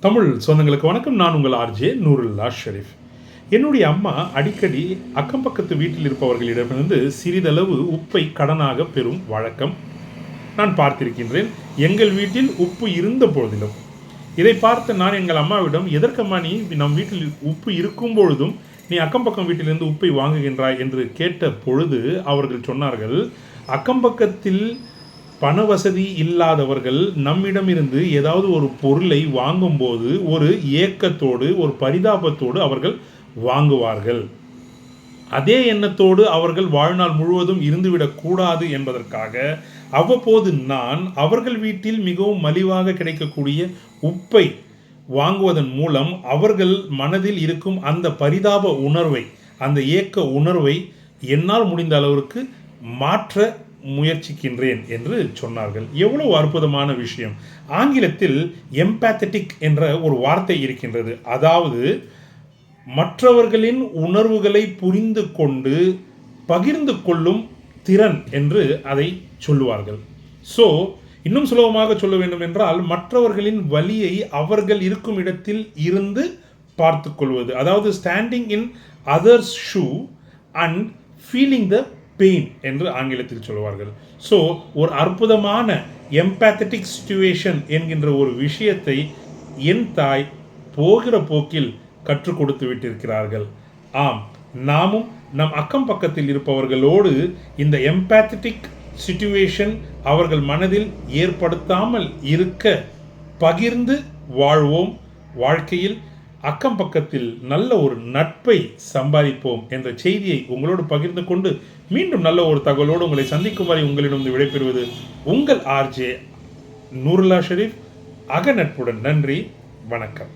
தமிழ் சொந்தங்களுக்கு வணக்கம். நான் உங்கள் ஆர்ஜே நூருல்லா ஷெரீஃப். என்னுடைய அம்மா அடிக்கடி அக்கம் பக்கத்து வீட்டில் இருப்பவர்களிடமிருந்து சிறிதளவு உப்பை கடனாக பெறும் வழக்கம் நான் பார்த்திருக்கின்றேன். எங்கள் வீட்டில் உப்பு இருந்த போதிலும் இதை பார்த்து நான் எங்கள் அம்மாவிடம், எதற்கம்மா நீ நம் வீட்டில் உப்பு இருக்கும் பொழுதும் நீ அக்கம் பக்கம் வீட்டிலிருந்து உப்பை வாங்குகின்றாய் என்று கேட்ட பொழுது அவர்கள் சொன்னார்கள், அக்கம் பக்கத்தில் பண வசதி இல்லாதவர்கள் நம்மிடமிருந்து ஏதாவது ஒரு பொருளை வாங்கும்போது ஒரு ஏக்கத்தோடு, ஒரு பரிதாபத்தோடு அவர்கள் வாங்குவார்கள். அதே எண்ணத்தோடு அவர்கள் வாழ்நாள் முழுவதும் இருந்துவிடக்கூடாது என்பதற்காக அவ்வப்போது நான் அவர்கள் வீட்டில் மிகவும் மலிவாக கிடைக்கக்கூடிய உப்பை வாங்குவதன் மூலம் அவர்கள் மனதில் இருக்கும் அந்த பரிதாப உணர்வை, அந்த ஏக்க உணர்வை என்னால் முடிந்த அளவிற்கு மாற்ற முயற்சிக்கின்றேன் என்று சொன்னார்கள். எவ்வளவு அற்புதமான விஷயம்! ஆங்கிலத்தில் எம்பேத்தட்டிக் என்ற ஒரு வார்த்தை இருக்கின்றது. அதாவது மற்றவர்களின் உணர்வுகளை புரிந்து கொண்டு பகிர்ந்து கொள்ளும் திறன் என்று அதை சொல்லுவார்கள். ஸோ இன்னும் சுலபமாக சொல்ல வேண்டும் என்றால், மற்றவர்களின் வலியை அவர்கள் இருக்கும் இடத்தில் இருந்து பார்த்து கொள்வது. அதாவது standing in others shoe and feeling the pain என்று ஆங்கிலத்தில் சொல்வார்கள். ஸோ ஒரு அற்புதமான எம்பேத்தட்டிக் சிச்சுவேஷன் என்கின்ற ஒரு விஷயத்தை என் தாய் போகிற போக்கில் கற்றுக் கொடுத்து விட்டிருக்கிறார்கள். ஆம், நாமும் நம் அக்கம் பக்கத்தில் இருப்பவர்களோடு இந்த எம்பேத்தட்டிக் சிச்சுவேஷன் அவர்கள் மனதில் ஏற்படுத்தாமல் இருக்க பகிர்ந்து வாழ்வோம். வாழ்க்கையில் அக்கம் பக்கத்தில் நல்ல ஒரு நட்பை சம்பாதிப்போம் என்ற செய்தியை உங்களோடு பகிர்ந்து கொண்டு, மீண்டும் நல்ல ஒரு தகவலோடு உங்களை சந்திக்கும் வரை உங்களிடம் விடைபெறுவது உங்கள் ஆர்ஜே நூருல்லா ஷெரீஃப். அக நட்புடன். நன்றி, வணக்கம்.